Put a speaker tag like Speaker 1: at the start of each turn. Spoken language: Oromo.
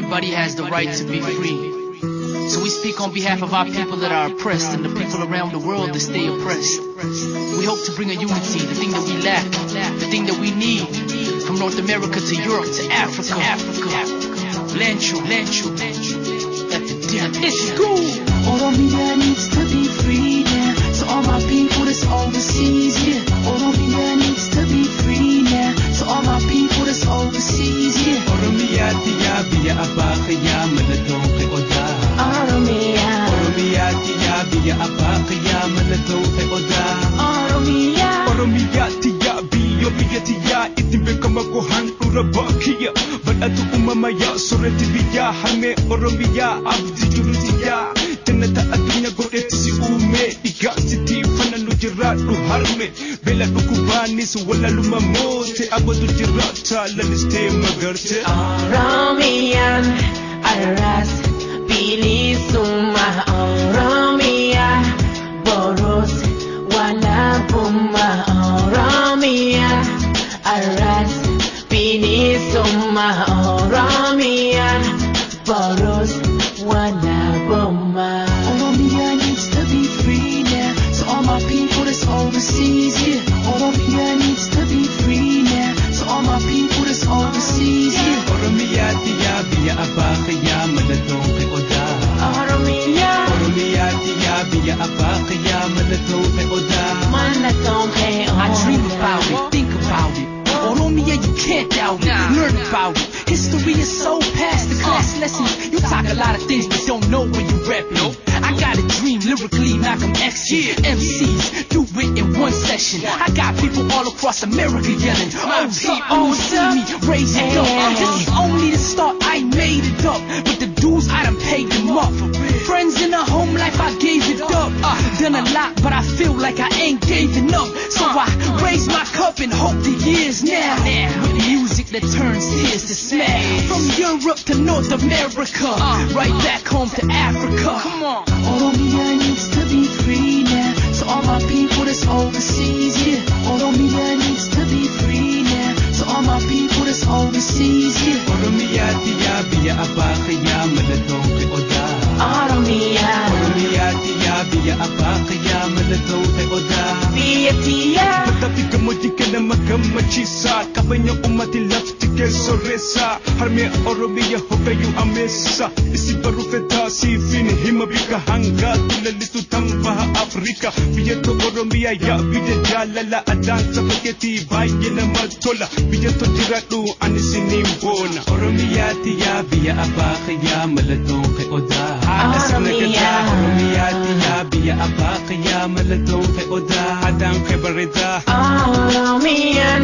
Speaker 1: Everybody has the right to be free. So we speak on behalf of our people that are oppressed and the people around the world that stay oppressed. We hope to bring a unity, the thing that we lack, the thing that we need, from North America to Europe to Africa. Leencoo, Abdishakur.
Speaker 2: Oromiyaa needs to be free now. So all my people that's overseas, yeah. Oromiyaa needs to be free now. So all my people that's overseas, yeah.
Speaker 3: Oromiyaa tiya biya abakaya manatong oda. Oromiyaa tiya biya abakaya manatong oda. Oromiyaa tiya biyo biya tiya itimbe kamakuhan urabakiya. Balatu umamaya surati biya hame Oromiyaa Abdishakur tiya. Tanata adunya goret si ume iga siti fananu jiratu harme bela ukubani su wala lumamote abadu jirata laniste magarte.
Speaker 2: Oromiyaa aras bilisuma. Oromiyaa boros wala puma. Oromiyaa aras bilisuma. Oromiyaa boros wala puma. Oromiyaa needs to be free now. So all my people that's overseas, yeah. Oromiyaa needs to be free now. So all my people that's overseas, yeah.
Speaker 3: Oromiyaa tiya biya abakaya manatong oda. Oromiyaa tiya biya abakaya manatong oda.
Speaker 1: I dream about it, think about it. Oromiyaa, you can't doubt it, learn about it. History is so past the class lessons. You talk a lot of things but don't know where you reppin'. I got a dream, lyrically Malcolm X, MCs do it in one session. I got people all across America yelling, oh see me, raise it up. This is only the start, I made it up. But the dues, I done paid them up. Friends in a home life, I gave it up. Done a lot, but I feel like I ain't giving up. So I raise my cup and hope the years now. With music that turns tears to smack. From Europe to North America, right back home to Africa. Come on.
Speaker 2: Oromiyaa needs to be free now. So all my people that's overseas, yeah. Oromiyaa needs to be free now. So all my people that's overseas, yeah.
Speaker 3: Oromiyaa tiya biya abakaya manatong oda. Oromiyaa tiya biya abakaya manatong oda. Tapi kemudian kena magamachisa kabanya umatilaf tike soresa harme Oromiyaa hokayu amesa isi baru feta si fin himabika hanga tulalitu tamba Afrika biyeto Oromiyaa ya bide jalala adan sapaketi bayena matola biyeto diratu anisinimbona. Oromiyaa tiya biya abakaya malatong oda. Oromiyaa tiya biya abakaya malatong oda adang kebareda.
Speaker 2: Oromiyaa